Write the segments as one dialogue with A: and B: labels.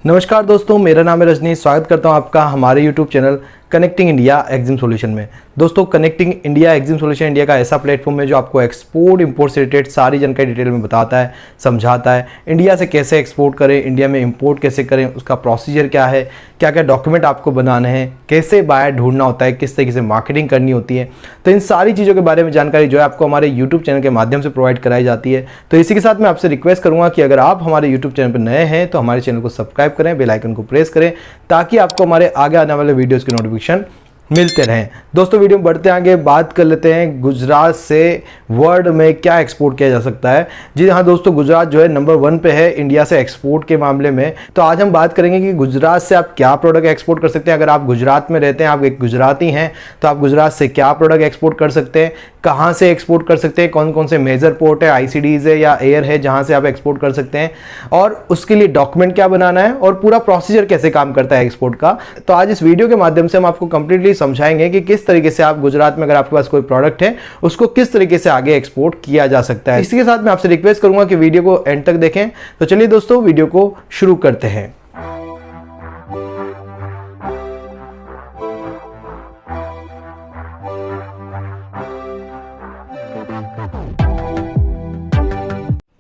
A: नमस्कार दोस्तों, मेरा नाम है रजनी। स्वागत करता हूं आपका हमारे YouTube channel connecting India EXIM solution में। दोस्तों, connecting India EXIM solution India का ऐसा प्लेटफॉर्म है जो आपको एक्सपोर्ट इंपोर्ट से रिलेटेड सारी जानकारी डिटेल में बताता है, समझाता है। इंडिया से कैसे एक्सपोर्ट करें, इंडिया में इंपोर्ट कैसे करें, उसका प्रोसीजर क्या है, क्या क्या डॉक्यूमेंट आपको बनाने हैं, कैसे बायर ढूंढना होता है, किस तरीके से मार्केटिंग करनी होती है। तो इन सारी चीज़ों के बारे में जानकारी जो है आपको हमारे यूट्यूब चैनल के माध्यम से प्रोवाइड कराई जाती है। तो इसी के साथ मैं आपसे रिक्वेस्ट करूँगा कि अगर आप हमारे यूट्यूब चैनल पर नए हैं तो हमारे चैनल को सब्सक्राइब करें, बेल आइकन को प्रेस करें, ताकि आपको हमारे आगे आने वाले वीडियोज़ की नोटिफिकेशन मिलते रहें। दोस्तों, वीडियो में बढ़ते आगे बात कर लेते हैं गुजरात से वर्ल्ड में क्या एक्सपोर्ट किया जा सकता है। जी हाँ दोस्तों, गुजरात जो है नंबर 1 पे है इंडिया से एक्सपोर्ट के मामले में। तो आज हम बात करेंगे कि गुजरात से आप क्या प्रोडक्ट एक्सपोर्ट कर सकते हैं। अगर आप गुजरात में रहते हैं, आप एक गुजराती हैं, तो आप गुजरात से क्या प्रोडक्ट एक्सपोर्ट कर सकते हैं, कहाँ से एक्सपोर्ट कर सकते हैं, कौन कौन से मेजर पोर्ट है, ICDs है या एयर है जहाँ से आप एक्सपोर्ट कर सकते हैं, और उसके लिए डॉक्यूमेंट क्या बनाना है और पूरा प्रोसीजर कैसे काम करता है एक्सपोर्ट का। तो आज इस वीडियो के माध्यम से हम आपको कंप्लीटली समझाएंगे कि किस तरीके से आप गुजरात में अगर आपके पास कोई प्रोडक्ट है उसको किस तरीके से आगे एक्सपोर्ट किया जा सकता है। इसी के साथ मैं आपसे रिक्वेस्ट करूंगा कि वीडियो को एंड तक देखें। तो चलिए दोस्तों, वीडियो को शुरू करते हैं।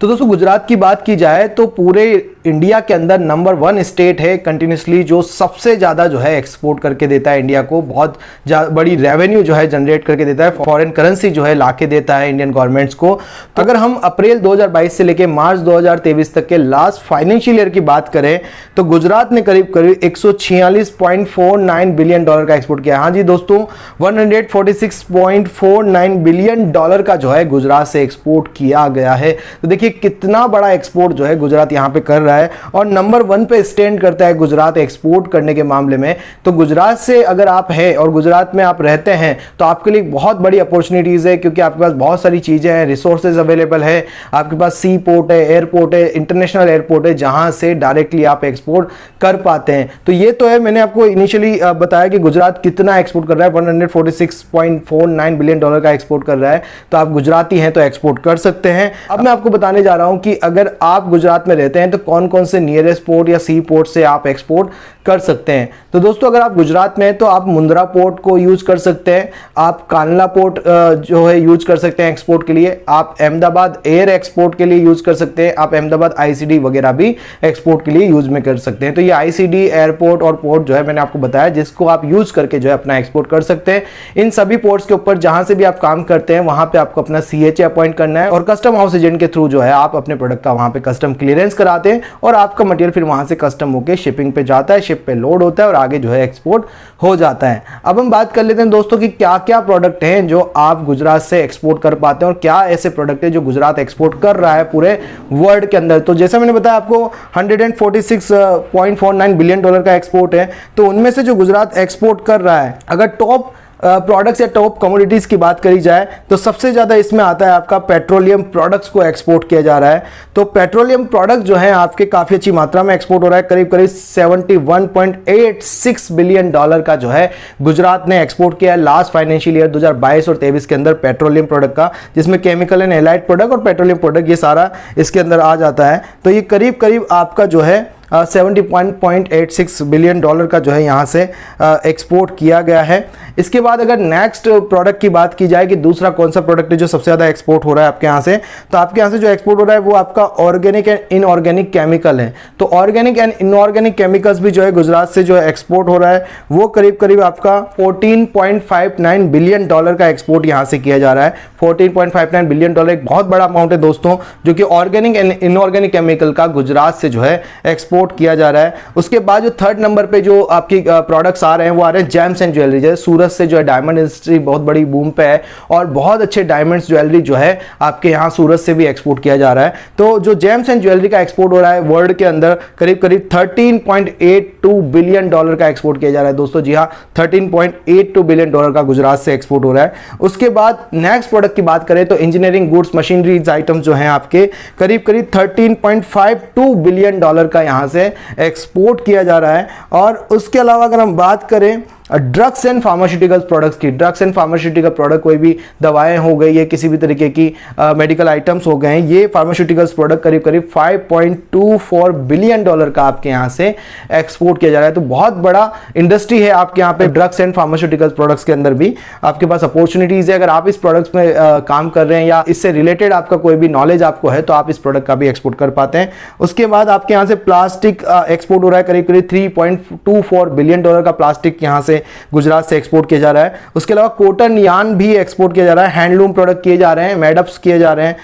A: तो दोस्तों, गुजरात की बात की जाए तो पूरे इंडिया के अंदर नंबर 1 स्टेट है कंटिन्यूसली जो सबसे ज़्यादा जो है एक्सपोर्ट करके देता है इंडिया को। बहुत बड़ी रेवेन्यू जो है जनरेट करके देता है, फॉरेन करेंसी जो है लाके देता है इंडियन गवर्नमेंट्स को। तो अगर हम अप्रैल 2022 से लेकर मार्च 2023 तक के लास्ट फाइनेंशियल ईयर की बात करें तो गुजरात ने करीब करीब 146.49 बिलियन डॉलर का एक्सपोर्ट किया। हाँ जी दोस्तों, 146.49 बिलियन डॉलर का जो है गुजरात से एक्सपोर्ट किया गया है। तो देखिए कितना बड़ा एक्सपोर्ट जो है गुजरात यहां पे कर रहा है और नंबर 1 पे स्टैंड करता है गुजरात एक्सपोर्ट करने के मामले में। तो गुजरात से अगर आप हैं और गुजरात में आप रहते हैं तो आपके लिए बहुत बड़ी अपॉर्चुनिटीज है, क्योंकि आपके पास बहुत सारी चीजें हैं, रिसोर्सेज अवेलेबल है। आपके पास सी पोर्ट है, एयरपोर्ट है, इंटरनेशनल एयरपोर्ट है जहां से डायरेक्टली आप एक्सपोर्ट कर पाते हैं। तो ये तो है, मैंने आपको इनिशियली बताया कि गुजरात कितना एक्सपोर्ट कर रहा है। 146.49 बिलियन डॉलर का एक्सपोर्ट कर रहा है। तो आप गुजराती हैं तो एक्सपोर्ट कर सकते हैं। अब मैं आपको बताने जा रहा हूं कि अगर आप गुजरात में रहते हैं तो कौन कौन से नियरेस्ट पोर्ट या सी पोर्ट से आप एक्सपोर्ट कर सकते हैं। तो दोस्तों, अगर आप गुजरात में हैं तो आप मुंद्रा पोर्ट को यूज कर सकते हैं, आप कानला पोर्ट जो है यूज कर सकते हैं एक्सपोर्ट के लिए, आप अहमदाबाद एयर एक्सपोर्ट के लिए यूज कर सकते हैं, आप अहमदाबाद ICD वगैरह भी एक्सपोर्ट के लिए यूज में कर सकते हैं। तो ये ICD एयरपोर्ट और पोर्ट जो है मैंने आपको बताया जिसको आप यूज करके जो है अपना एक्सपोर्ट कर सकते हैं। इन सभी पोर्ट्स के ऊपर जहां से भी आप काम करते हैं वहां पे आपको अपना CHA अपॉइंट करना है और कस्टम हाउस एजेंट के थ्रू जो है आप अपने प्रोडक्ट का वहां पे कस्टम क्लियरेंस कराते हैं और आपका मटेरियल फिर वहां से कस्टम होकर शिपिंग पे जाता है, शिप पे लोड होता है और आगे जो है एक्सपोर्ट हो जाता है। अब हम बात कर लेते हैं दोस्तों कि क्या क्या प्रोडक्ट हैं जो आप गुजरात से एक्सपोर्ट कर पाते हैं और क्या ऐसे प्रोडक्ट है जो गुजरात एक्सपोर्ट कर रहा है पूरे वर्ल्ड के अंदर। तो जैसा मैंने बताया आपको 146.49 बिलियन डॉलर का एक्सपोर्ट है। तो उनमें से जो गुजरात एक्सपोर्ट कर रहा है, अगर टॉप प्रोडक्ट्स या टॉप कमोडिटीज की बात करी जाए तो सबसे ज्यादा इसमें आता है आपका पेट्रोलियम प्रोडक्ट्स को एक्सपोर्ट किया जा रहा है। तो पेट्रोलियम प्रोडक्ट जो है आपके काफी अच्छी मात्रा में एक्सपोर्ट हो रहा है। करीब करीब 71.86 बिलियन डॉलर का जो है गुजरात ने एक्सपोर्ट किया है लास्ट फाइनेंशियल ईयर 2022 और 23 के अंदर पेट्रोलियम प्रोडक्ट का, जिसमें केमिकल एंड एलाइड प्रोडक्ट और पेट्रोलियम प्रोडक्ट ये सारा इसके अंदर आ जाता है। तो ये करीब करीब आपका जो है 70.86 बिलियन डॉलर का जो है यहाँ से एक्सपोर्ट किया गया है। इसके बाद अगर नेक्स्ट प्रोडक्ट की बात की जाए कि दूसरा कौन सा प्रोडक्ट है जो सबसे ज़्यादा एक्सपोर्ट हो रहा है आपके यहाँ से, तो आपके यहाँ से जो एक्सपोर्ट हो रहा है वो आपका ऑर्गेनिक एंड इनऑर्गेनिक केमिकल है। तो ऑर्गेनिक एंड इनऑर्गेनिक केमिकल्स भी जो है गुजरात से जो है एक्सपोर्ट हो रहा है, वो करीब करीब आपका 14.59 बिलियन डॉलर का एक्सपोर्ट यहाँ से किया जा रहा है। 14.59 बिलियन डॉलर एक बहुत बड़ा अमाउंट है दोस्तों, जो कि ऑर्गेनिक एंड इनऑर्गेनिक केमिकल का गुजरात से जो है एक्सपोर्ट किया जा रहा है। उसके बाद जो थर्ड नंबर पे जो आपकी प्रोडक्ट्स आ रहे हैं वो आ रहे हैं जेम्स एंड ज्वेलरी। जैसे सूरत से जो है डायमंड इंडस्ट्री बहुत बड़ी बूम पे है और बहुत अच्छे डायमंड्स ज्वेलरी जो है आपके यहाँ सूरत से भी एक्सपोर्ट किया जा रहा है। तो जो जेम्स एंड ज्वेलरी का एक्सपोर्ट हो रहा है वर्ल्ड के अंदर करीब करीब 13.82 बिलियन डॉलर का एक्सपोर्ट किया जा रहा है दोस्तों। जी हाँ, 13.82 बिलियन डॉलर का गुजरात से एक्सपोर्ट हो रहा है। उसके बाद नेक्स्ट प्रोडक्ट की बात करें तो इंजीनियरिंग गुड्स मशीनरीज आइटम्स जो हैं आपके करीब करीब 13.52 बिलियन डॉलर का यहाँ से एक्सपोर्ट किया जा रहा है। और उसके अलावा अगर हम बात करें ड्रग्स एंड फार्मास्यूटिकल प्रोडक्ट्स की। ड्रग्स एंड फार्मास्यूटिकल प्रोडक्ट कोई भी दवाएं हो गई, या किसी भी तरीके की मेडिकल आइटम्स हो गए हैं, ये फार्मास्यूटिकल्स प्रोडक्ट करीब करीब $5.24 बिलियन का आपके यहाँ से एक्सपोर्ट किया जा रहा है। तो बहुत बड़ा इंडस्ट्री है आपके यहाँ पे ड्रग्स एंड फार्मास्यूटिकल प्रोडक्ट्स के अंदर भी आपके पास अपॉर्चुनिटीज है। अगर आप इस प्रोडक्ट्स में काम कर रहे हैं या इससे रिलेटेड आपका कोई भी नॉलेज आपको है, तो आप इस प्रोडक्ट का भी एक्सपोर्ट कर पाते हैं। उसके बाद आपके यहाँ से प्लास्टिक एक्सपोर्ट हो रहा है, करीब करीब $3.24 बिलियन का प्लास्टिक यहाँ से गुजरात से एक्सपोर्ट किया जा रहा है। उसके अलावा कॉटन यार्न भी एक्सपोर्ट किया जा रहा है, हैंडलूम प्रोडक्ट किए जा रहे हैं, मेडअप्स किए जा रहे हैं,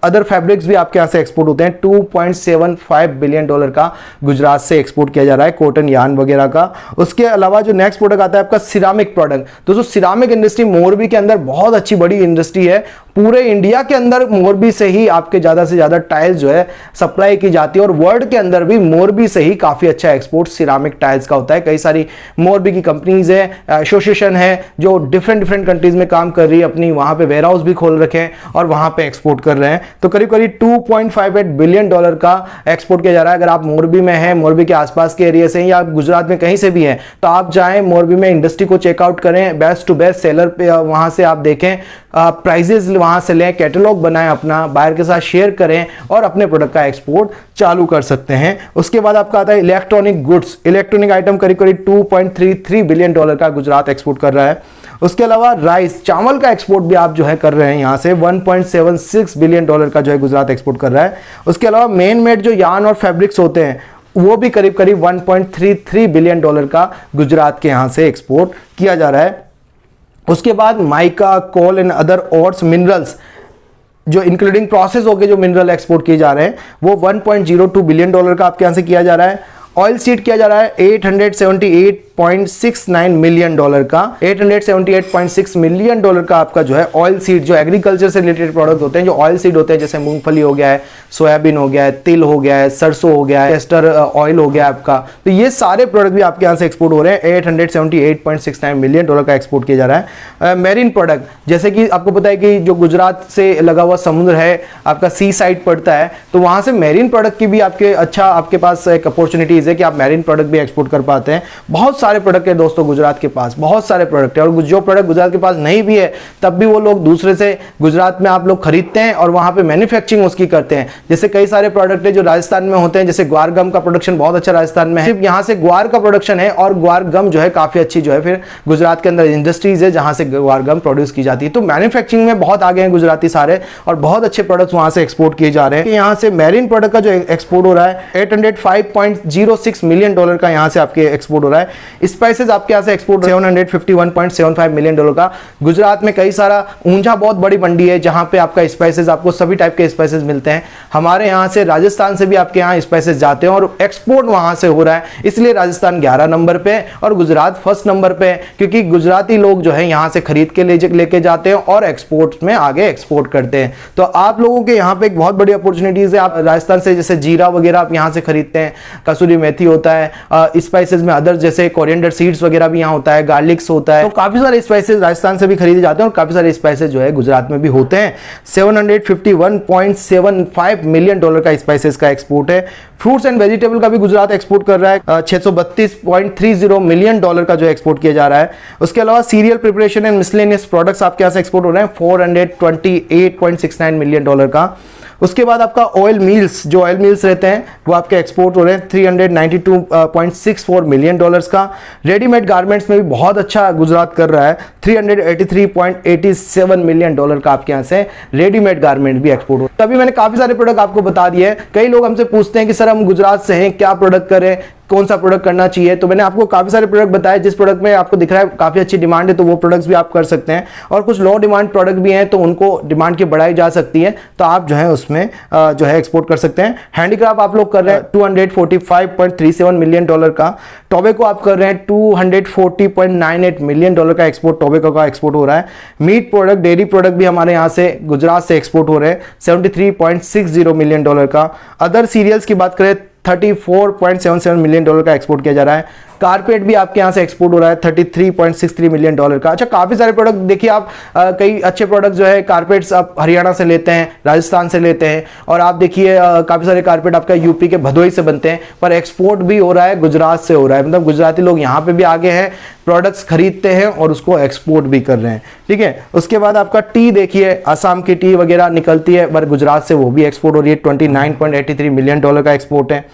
A: अदर फैब्रिक्स भी आपके यहाँ से एक्सपोर्ट होते हैं। $2.75 बिलियन का गुजरात से एक्सपोर्ट किया जा रहा है कॉटन यार्न वगैरह का। उसके अलावा जो नेक्स्ट प्रोडक्ट आता है आपका सिरामिक प्रोडक्ट। दोस्तों सिरामिक इंडस्ट्री मोरबी के अंदर बहुत अच्छी बड़ी इंडस्ट्री है। पूरे इंडिया के अंदर मोरबी से ही आपके ज्यादा से ज्यादा टाइल्स जो है सप्लाई की जाती है, और वर्ल्ड के अंदर भी मोरबी से ही काफी अच्छा एक्सपोर्ट सिरामिक टाइल्स का होता है। कई सारी मोरबी की कंपनीज है, एसोसिएशन है जो डिफरेंट कंट्रीज में काम कर रही है, अपनी वहां पे वेयर हाउस भी खोल रखे हैं और वहां पे एक्सपोर्ट कर रहे हैं। तो करीब करीब $2.58 बिलियन का एक्सपोर्ट किया जा रहा है। अगर आप मोरबी में हैं, मोरबी के आसपास के एरिया से, या गुजरात में कहीं से भी हैं, तो आप जाएं मोरबी में इंडस्ट्री को चेकआउट करें, बेस्ट टू बेस्ट सेलर पे वहां से आप देखें, प्राइजेस वहां से लें, कैटलॉग बनाएं, अपना बायर के साथ शेयर करें और अपने प्रोडक्ट का एक्सपोर्ट चालू कर सकते हैं। उसके बाद आपका आता है इलेक्ट्रॉनिक गुड्स। इलेक्ट्रॉनिक आइटम करीब करीब $2.33 बिलियन का गुजरात एक्सपोर्ट कर रहा है। उसके अलावा राइस, चावल का एक्सपोर्ट भी आप जो है कर रहे हैं, यहां से $1.76 बिलियन का जो है गुजरात एक्सपोर्ट कर रहा है। उसके अलावा मेन मेड जो यार्न और फैब्रिक्स होते हैं, वो भी करीब करीब $1.33 बिलियन का गुजरात के यहां से एक्सपोर्ट किया जा रहा है। उसके बाद mica, coal and other ores minerals, जो इंक्लूडिंग प्रोसेस हो गए जो मिनरल एक्सपोर्ट किए जा रहे हैं, वो $1.02 बिलियन का आपके यहां से किया जा रहा है। ऑयल सीड किया जा रहा है $878.69 मिलियन का। $878.6 मिलियन का आपका जो है ऑयल सीड, जो एग्रीकल्चर से रिलेटेड प्रोडक्ट होते हैं, जो ऑयल सीड होते हैं, जैसे मूंगफली हो गया है, सोयाबीन हो गया है, तिल हो गया है, सरसों हो गया है, कैस्टर ऑयल हो गया आपका, तो ये सारे प्रोडक्ट भी आपके यहाँ से एक्सपोर्ट हो रहे हैं। $878.69 मिलियन का एक्सपोर्ट किया जा रहा है। मेरीन प्रोडक्ट, जैसे कि आपको पता है कि जो गुजरात से लगा हुआ समुद्र है, आपका सी साइड पड़ता है, तो वहां से मेरीन प्रोडक्ट की भी आपके पास एक अपॉर्चुनिटीज है कि आप मैरीन प्रोडक्ट भी एक्सपोर्ट कर पाते हैं। बहुत सारे प्रोडक्ट है दोस्तों गुजरात के पास, बहुत सारे प्रोडक्ट है, और जो प्रोडक्ट गुजरात के पास नहीं भी है, तब भी वो लोग दूसरे से गुजरात में आप लोग खरीदते हैं और वहां पे मैन्युफैक्चरिंग उसकी करते हैं। जैसे कई सारे प्रोडक्ट है जो राजस्थान में होते हैं, जैसे ग्वार गम का प्रोडक्शन बहुत अच्छा राजस्थान में है, सिर्फ यहाँ से ग्वार का प्रोडक्शन है, और ग्वार गम जो है काफी अच्छी जो है फिर गुजरात के अंदर इंडस्ट्रीज है जहां से ग्वार गम प्रोड्यूस की जाती है। तो मैन्युफैक्चरिंग में बहुत आगे हैं गुजराती सारे, और बहुत अच्छे प्रोडक्ट्स वहां से एक्सपोर्ट किए जा रहे हैं। यहाँ से मैरीन प्रोडक्ट का जो एक्सपोर्ट हो रहा है $805.06 मिलियन का यहां से आपके एक्सपोर्ट हो रहा है। स्पाइसेस आपके यहां से एक्सपोर्ट $751.75 मिलियन का। गुजरात में कई सारा ऊंझा बहुत बड़ी मंडी है जहां पे आपका स्पाइसेस, आपको सभी टाइप के स्पाइसेस मिलते हैं। हमारे यहां से राजस्थान से भी आपके यहां स्पाइसेस जाते हैं और एक्सपोर्ट वहां से हो रहा है, इसलिए राजस्थान 11 नंबर पे और गुजरात फर्स्ट नंबर पे है, क्योंकि गुजराती लोग जो है यहां से खरीद के लेके जाते हैं और एक्सपोर्ट में आगे एक्सपोर्ट करते हैं। तो आप लोगों के यहां पे एक बहुत बड़ी अपॉर्चुनिटीज है। आप राजस्थान से जैसे जीरा वगैरह आप यहां से खरीदते हैं, कसूरी मेथी होता है, स्पाइसेस में अदर जैसे कोरिएंडर सीड्स वगैरह भी यहाँ होता है, गार्लिक्स होता है, तो काफी सारे स्पाइसेस राजस्थान से भी खरीदे जाते हैं और काफी सारे स्पाइसेस जो है गुजरात में भी होते हैं। $751.75 मिलियन का स्पाइसेस का एक्सपोर्ट है। फ्रूट्स एंड वेजिटेबल का भी गुजरात एक्सपोर्ट कर रहा है, $632.30 मिलियन का जो एक्सपोर्ट किया जा रहा है। उसके अलावा serial preparation and miscellaneous products आपके यहाँ से एक्सपोर्ट हो रहे हैं $428.69 मिलियन का। उसके बाद आपका ऑयल मिल्स, जो ऑयल मिल्स रहते हैं वो आपके एक्सपोर्ट हो रहे हैं $392.64 मिलियन का। रेडीमेड गारमेंट्स में भी बहुत अच्छा गुजरात कर रहा है, $383.87 मिलियन का आपके यहाँ से रेडीमेड गारमेंट भी एक्सपोर्ट हो। तभी मैंने काफी सारे प्रोडक्ट आपको बता दिए हैं। कई लोग हमसे पूछते हैं कि सर हम गुजरात से हैं, क्या प्रोडक्ट करें, कौन सा प्रोडक्ट करना चाहिए, तो मैंने आपको काफी सारे प्रोडक्ट बताए। जिस प्रोडक्ट में आपको दिख रहा है काफी अच्छी डिमांड है तो वो प्रोडक्ट्स भी आप कर सकते हैं, और कुछ लो डिमांड प्रोडक्ट भी हैं तो उनको डिमांड की बढ़ाई जा सकती है, तो आप जो है उसमें जो है एक्सपोर्ट कर सकते हैं। हैंडीक्राफ्ट आप लोग कर रहे हैं $245.37 मिलियन का। टोबैको आप कर रहे हैं $240.98 मिलियन का एक्सपोर्ट, टोबैको का एक्सपोर्ट हो रहा है। मीट प्रोडक्ट, डेयरी प्रोडक्ट भी हमारे यहाँ से गुजरात से एक्सपोर्ट हो रहे हैं $73.60 मिलियन का। अदर सीरियल्स की बात करें $34.77 मिलियन का एक्सपोर्ट किया जा रहा है। कारपेट भी आपके यहाँ से एक्सपोर्ट हो रहा है $33.63 मिलियन का। अच्छा, काफी सारे प्रोडक्ट देखिए आप, कई अच्छे प्रोडक्ट जो है कारपेट्स आप हरियाणा से लेते हैं, राजस्थान से लेते हैं, और आप देखिए काफी सारे कारपेट आपका यूपी के भदोही से बनते हैं, पर एक्सपोर्ट भी हो रहा है, गुजरात से हो रहा है। मतलब गुजराती लोग यहाँ पे भी आगे हैं, प्रोडक्ट्स खरीदते हैं और उसको एक्सपोर्ट भी कर रहे हैं। ठीक है, उसके बाद आपका टी देखिए, असम की टी वगैरह निकलती है, पर गुजरात से वो भी एक्सपोर्ट हो रही है, $29.83 मिलियन का एक्सपोर्ट है।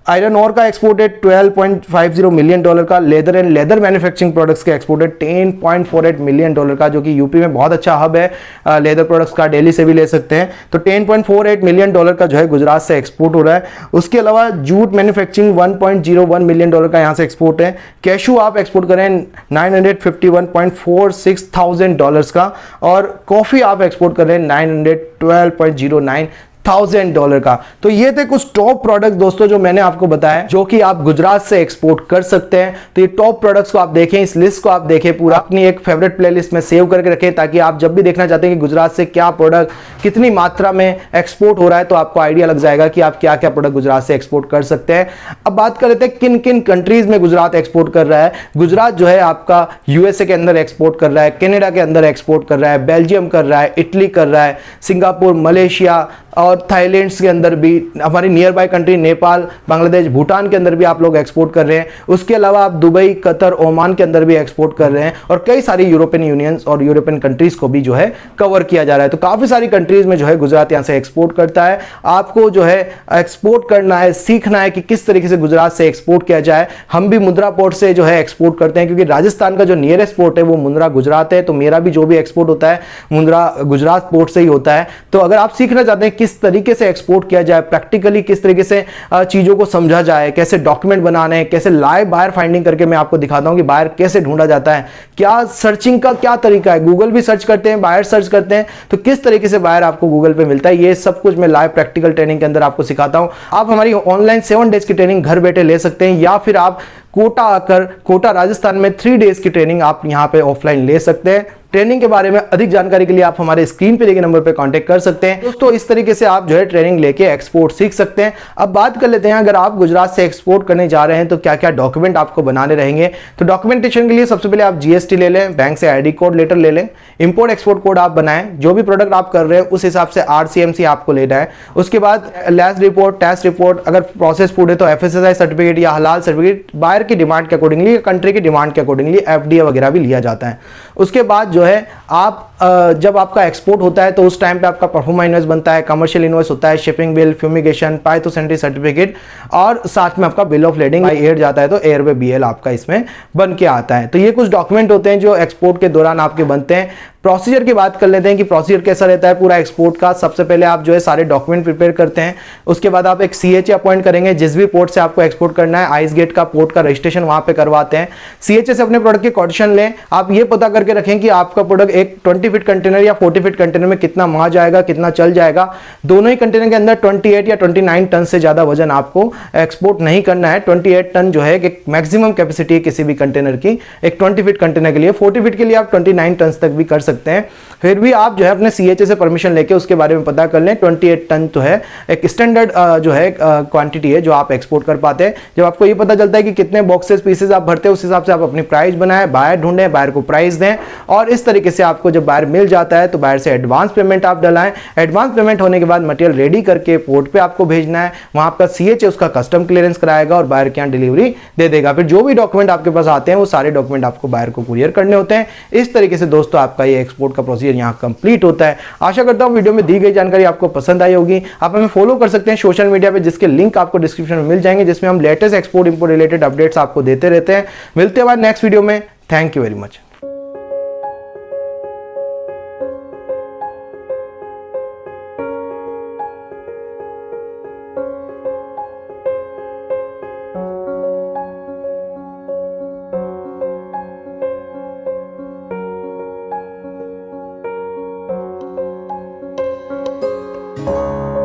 A: आयरन ओर का एक्सपोर्ट है $12.50 मिलियन का। Leather and leather manufacturing products का एक्सपोर्ट है $10.48 मिलियन का, जो कि यूपी में बहुत अच्छा हब है लेदर प्रोडक्ट्स का, दिल्ली से भी ले सकते हैं। तो $10.48 मिलियन का जो है गुजरात से एक्सपोर्ट हो रहा है। उसके अलावा जूट मैन्युफैक्चरिंग $1.01 मिलियन का यहाँ से एक्सपोर्ट है। कैशू आप एक्सपोर्ट करें $951.46 थाउजेंड का, और कॉफी आप एक्सपोर्ट करें $912.09 $1,000 का। तो ये थे कुछ टॉप प्रोडक्ट दोस्तों जो मैंने आपको बताया, जो कि आप गुजरात से एक्सपोर्ट कर सकते हैं। तो ये टॉप प्रोडक्ट्स को आप देखें, इस लिस्ट को आप देखें पूरा, अपनी एक फेवरेट प्लेलिस्ट में सेव करके रखें, ताकि आप जब भी देखना चाहते हैं कि गुजरात से क्या प्रोडक्ट कितनी मात्रा में एक्सपोर्ट हो रहा है, तो आपको आइडिया लग जाएगा कि आप क्या क्या प्रोडक्ट गुजरात से एक्सपोर्ट कर सकते हैं। अब बात कर लेते हैं किन किन कंट्रीज में गुजरात एक्सपोर्ट कर रहा है। गुजरात जो है आपका यूएसए के अंदर एक्सपोर्ट कर रहा है, कनाडा के अंदर एक्सपोर्ट कर रहा है, बेल्जियम कर रहा है, इटली कर रहा है, सिंगापुर, मलेशिया और थाईलैंड के अंदर भी, हमारी near by country Nepal, Bangladesh, Bhutan के अंदर भी आप लोग एक्सपोर्ट कर रहे हैं। उसके अलावा आप दुबई, कतर, ओमान के अंदर भी एक्सपोर्ट कर रहे हैं, और कई सारी यूरोपियन यूनियंस और यूरोपियन कंट्रीज को भी जो है कवर किया जा रहा है। तो काफी सारी कंट्रीज में जो है गुजरात यहां से एक्सपोर्ट करता है। आपको जो है एक्सपोर्ट करना है, सीखना है कि किस तरीके से गुजरात से एक्सपोर्ट किया जाए। हम भी मुंद्रा पोर्ट से जो है एक्सपोर्ट करते हैं, क्योंकि राजस्थान का जो नियरेस्ट पोर्ट है वो मुंद्रा गुजरात है। तो मेरा भी जो भी एक्सपोर्ट होता है मुंद्रा गुजरात पोर्ट से ही होता है। तो अगर आप सीखना चाहते हैं किस तरीके से एक्सपोर्ट किया जाए, प्रैक्टिकली किस तरीके से चीजों को समझा जाए, कैसे डॉक्यूमेंट बनाने हैं, कैसे लाइव बायर फाइंडिंग करके मैं आपको दिखाता हूं कि बायर कैसे ढूंढा जाता है, क्या सर्चिंग का क्या तरीका है, गूगल भी सर्च करते हैं, बायर सर्च करते हैं, तो किस तरीके से बायर आपको गूगल पे मिलता है, ये सब कुछ मैं लाइव प्रैक्टिकल ट्रेनिंग के अंदर आपको सिखाता हूं। आप हमारी ऑनलाइन 7 डेज की ट्रेनिंग घर बैठे ले सकते हैं, या फिर आप कोटा आकर, कोटा राजस्थान में 3 डेज की ट्रेनिंग आप यहां पे ऑफलाइन ले सकते हैं। ट्रेनिंग के बारे में अधिक जानकारी के लिए आप हमारे स्क्रीन पे दिए गए नंबर पे कांटेक्ट कर सकते हैं। दोस्तों, इस तरीके से आप जो है ट्रेनिंग लेके एक्सपोर्ट सीख सकते हैं। अब बात कर लेते हैं, अगर आप गुजरात से एक्सपोर्ट करने जा रहे हैं तो क्या क्या डॉक्यूमेंट आपको बनाने रहेंगे। तो डॉक्यूमेंटेशन के लिए सबसे पहले आप जीएसटी ले लें, बैंक से आईडी कोड लेटर ले लें, इंपोर्ट एक्सपोर्ट कोड आप बनाएं, जो भी प्रोडक्ट आप कर रहे हैं उस हिसाब से आरसीएमसी आपको लेना है। उसके बाद लैस रिपोर्ट, टैक्स रिपोर्ट, अगर प्रोसेस फूड है तो एफएसएसआई सर्टिफिकेट या हलाल सर्टिफिकेट, बायर की डिमांड के अकॉर्डिंगली, कंट्री की डिमांड के अकॉर्डिंगली एफडीए वगैरह भी लिया जाता है। उसके बाद जो है आप जब आपका एक्सपोर्ट होता है तो उस टाइम पे आपका परफॉर्मा इनवॉइस बनता है, कमर्शियल इनवॉइस होता है, शिपिंग बिल, फ्यूमिगेशन, पाइथोसेंट्री सर्टिफिकेट, और साथ में आपका bill of lading by air जाता है तो एयरवे बीएल आपका इसमें बन के आता है। तो ये कुछ डॉक्यूमेंट होते हैं जो एक्सपोर्ट के दौरान आपके बनते हैं। प्रोसीजर की बात कर लेते हैं कि प्रोसीजर कैसा रहता है पूरा एक्सपोर्ट का। सबसे पहले आप जो है सारे डॉक्यूमेंट प्रिपेयर करते हैं, उसके बाद आप एक सीएचए अपॉइंट करेंगे, जिस भी पोर्ट से आपको एक्सपोर्ट करना है, आइस गेट का पोर्ट का रजिस्ट्रेशन वहां पे करवाते हैं। सीएचए से अपने प्रोडक्ट की कोटेशन लें। आप ये पता करके रखें कि आपका प्रोडक्ट एक 20 फीट कंटेनर या 40 फीट कंटेनर में कितना माह जाएगा, कितना चल जाएगा। दोनों ही कंटेनर के अंदर 28 या 29 टन से ज्यादा वजन आपको एक्सपोर्ट नहीं करना है। 28 टन जो है एक मैक्सिमम कैपेसिटी है किसी भी कंटेनर की, एक 20 फीट कंटेनर के लिए। 40 फीट के लिए आप 29 टन तक भी कर सकते हैं। फिर भी आप जो है अपने सीएचए से परमिशन लेके उसके बारे में पता कर लें। 28 टन तो है एक स्टैंडर्ड जो है क्वांटिटी है जो आप एक्सपोर्ट कर पाते हैं। जब आपको ये पता चलता है कि कितने बॉक्सेस पीसेस आप भरते हैं, उस हिसाब से आप अपनी प्राइस बनाएं, बायर ढूंढें, बायर को प्राइस दें, और इस तरीके से आपको जब बायर मिल जाता है तो बायर से एडवांस पेमेंट आप डलाएं। एडवांस पेमेंट होने के बाद मटेरियल रेडी करके पोर्ट पे आपको भेजना है, वहां आपका सीएचए उसका कस्टम क्लियरेंस कराएगा और बायर के यहाँ डिलीवरी दे देगा। फिर जो भी डॉक्यूमेंट आपके पास आते हैं वो सारे डॉक्यूमेंट आपको बायर को कुरियर करने होते हैं। इस तरीके से दोस्तों आपका ये एक्सपोर्ट का प्रोसीजर यहाँ कंप्लीट होता है। आशा करता हूं वीडियो में दी गई जानकारी आपको पसंद आई होगी। आप हमें फॉलो कर सकते हैं सोशल मीडिया पे, जिसके लिंक आपको डिस्क्रिप्शन में मिल जाएंगे, जिसमें हम latest export import related updates आपको देते रहते हैं। मिलते हैं बाद नेक्स्ट वीडियो में। Thank you very much.